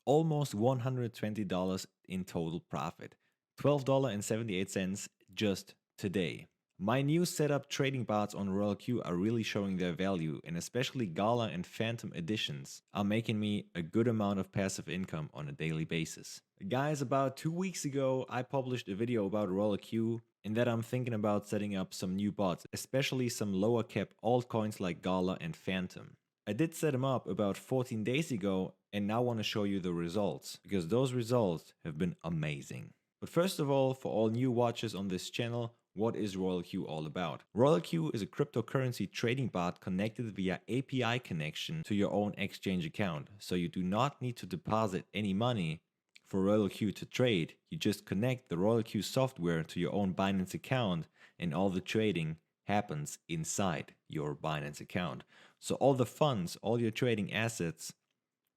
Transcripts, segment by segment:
almost $120 in total profit, $12.78 just today. My new setup trading bots on RoyalQ are really showing their value, and especially Gala and Phantom editions are making me a good amount of passive income on a daily basis. Guys, about 2 weeks ago, I published a video about RoyalQ and that I'm thinking about setting up some new bots, especially some lower cap altcoins like Gala and Phantom. I did set them up about 14 days ago and now want to show you the results, because those results have been amazing. But first of all, for all new watchers on this channel, what is RoyalQ all about? RoyalQ is a cryptocurrency trading bot connected via API connection to your own exchange account. So you do not need to deposit any money for RoyalQ to trade. You just connect the RoyalQ software to your own Binance account and all the trading happens inside your Binance account. So all the funds, all your trading assets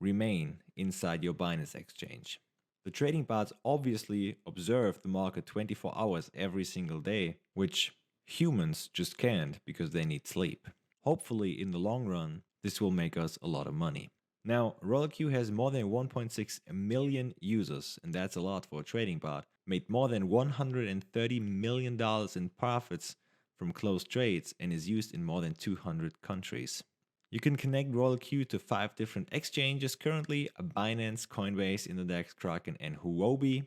remain inside your Binance exchange. The trading bots obviously observe the market 24 hours every single day, which humans just can't because they need sleep. Hopefully, in the long run, this will make us a lot of money. Now, RoyalQ has more than 1.6 million users, and that's a lot for a trading bot, made more than $130 million in profits from closed trades, and is used in more than 200 countries. You can connect RoyalQ to 5 different exchanges currently: Binance, Coinbase, Index, Kraken, and Huobi.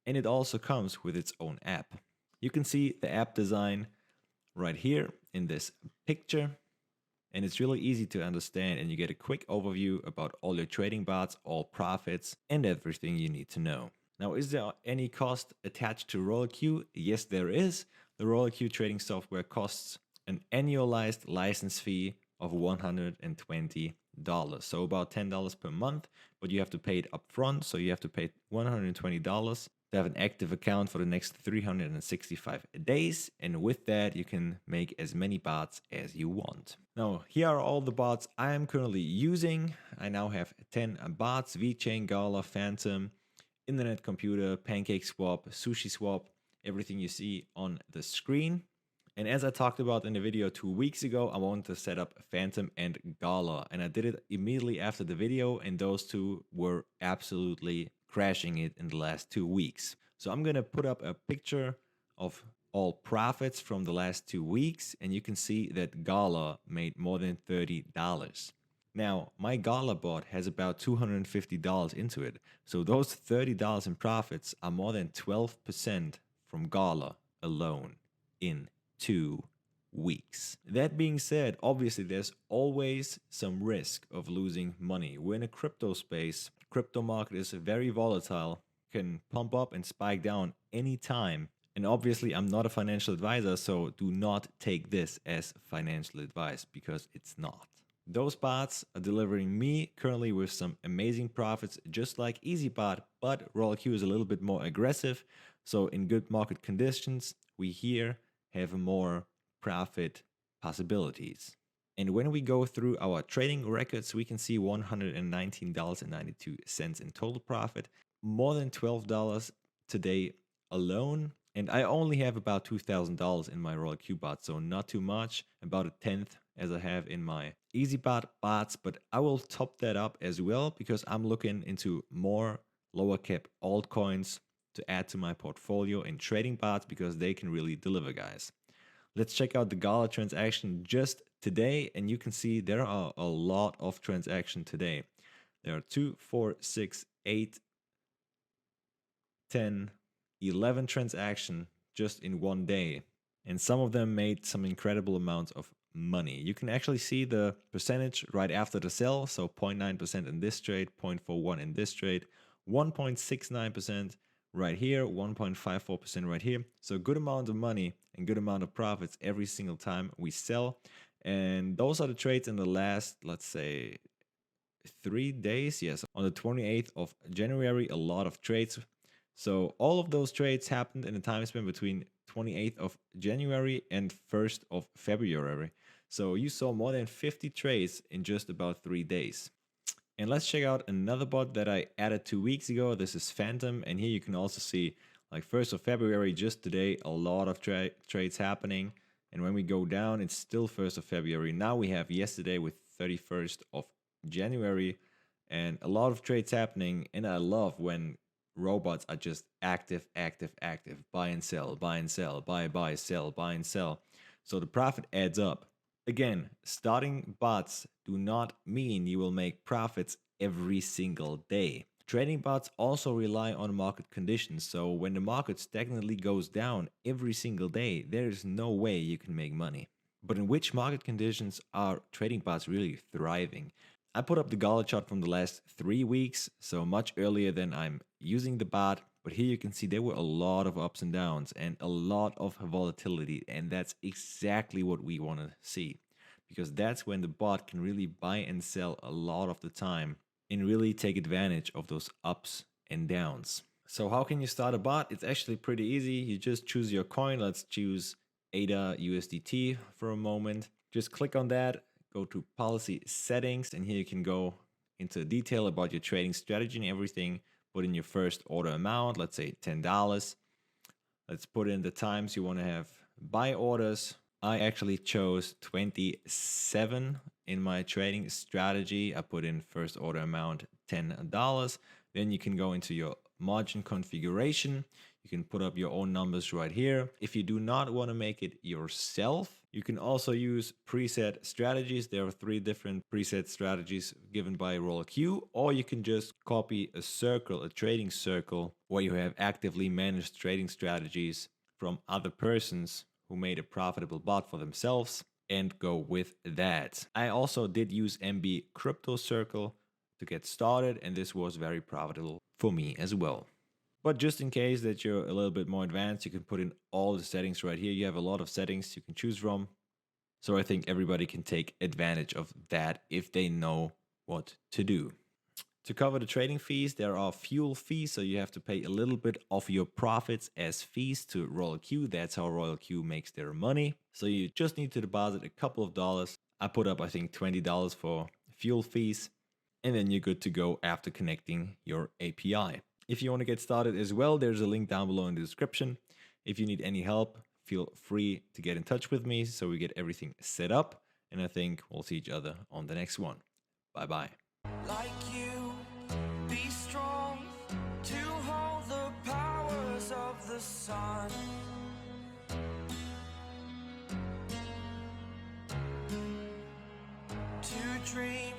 And it also comes with its own app. You can see the app design right here in this picture. And it's really easy to understand, and you get a quick overview about all your trading bots, all profits, and everything you need to know. Now, is there any cost attached to RoyalQ? Yes, there is. The RoyalQ trading software costs an annualized license fee of $120, so about $10 per month, but you have to pay it upfront, so you have to pay $120 to have an active account for the next 365 days, and with that you can make as many bots as you want. Now, here are all the bots I am currently using. I now have 10 bots: VeChain, Gala, Phantom, Internet Computer, PancakeSwap, SushiSwap, everything you see on the screen. And as I talked about in the video 2 weeks ago, I wanted to set up Phantom and Gala, and I did it immediately after the video, and those two were absolutely crashing it in the last 2 weeks. So I'm gonna put up a picture of all profits from the last 2 weeks, and you can see that Gala made more than $30. Now, my Gala bot has about $250 into it, so those $30 in profits are more than 12% from Gala alone in 2 weeks. That being said, obviously there's always some risk of losing money. We're in a crypto space. Crypto market is very volatile, can pump up and spike down anytime. And obviously I'm not a financial advisor, so do not take this as financial advice, because it's not. Those bots are delivering me currently with some amazing profits, just like Eazybot, but RoyalQ is a little bit more aggressive. So in good market conditions, we here have more profit possibilities. And when we go through our trading records, we can see $119.92 in total profit, more than $12 today alone. And I only have about $2,000 in my RoyalQ bot, so not too much, about a tenth as I have in my Eazybot bots, but I will top that up as well, because I'm looking into more lower cap altcoins to add to my portfolio in trading bots, because they can really deliver, guys. Let's check out the Gala transaction just today, and you can see there are a lot of transactions today. There are 2, 4, 6, 8, 10, 11 transactions just in one day, and some of them made some incredible amounts of money. You can actually see the percentage right after the sell, so 0.9% in this trade, 0.41% in this trade, 1.69% right here, 1.54% right here. So good amount of money and good amount of profits every single time we sell. And those are the trades in the last, let's say, 3 days. Yes, on the 28th of January, a lot of trades. So all of those trades happened in a time span between 28th of January and 1st of February. So you saw more than 50 trades in just about 3 days. And let's check out another bot that I added 2 weeks ago. This is Phantom, and here you can also see, like, 1st of February, just today, a lot of trades happening. And when we go down, it's still 1st of February. Now we have yesterday with 31st of January, and a lot of trades happening. And I love when robots are just active, active, active, buy and sell, buy and sell, buy, sell, buy and sell. So the profit adds up. Again, starting bots do not mean you will make profits every single day. Trading bots also rely on market conditions, so when the market stagnantly goes down every single day, there is no way you can make money. But in which market conditions are trading bots really thriving? I put up the Gala chart from the last 3 weeks, so much earlier than I'm using the bot. But here you can see there were a lot of ups and downs and a lot of volatility. And that's exactly what we want to see, because that's when the bot can really buy and sell a lot of the time and really take advantage of those ups and downs. So how can you start a bot? It's actually pretty easy. You just choose your coin. Let's choose ADA USDT for a moment. Just click on that, go to policy settings, and here you can go into detail about your trading strategy and everything. Put in your first order amount, let's say $10. Let's put in the times you want to have buy orders. I actually chose 27 in my trading strategy. I put in first order amount $10. Then you can go into your margin configuration. You can put up your own numbers right here. If you do not want to make it yourself, you can also use preset strategies. There are 3 different preset strategies given by RoyalQ, or you can just copy a circle, a trading circle, where you have actively managed trading strategies from other persons who made a profitable bot for themselves, and go with that. I also did use MB Crypto Circle to get started, and this was very profitable for me as well. But just in case that you're a little bit more advanced, you can put in all the settings right here. You have a lot of settings you can choose from. So I think everybody can take advantage of that if they know what to do. To cover the trading fees, there are fuel fees, so you have to pay a little bit of your profits as fees to RoyalQ. That's how RoyalQ makes their money. So you just need to deposit a couple of dollars. I put up, I think, $20 for fuel fees, and then you're good to go after connecting your API. If you want to get started as well, there's a link down below in the description. If you need any help, feel free to get in touch with me so we get everything set up. And I think we'll see each other on the next one. Bye-bye. Like you, be strong to hold the powers of the sun. To dream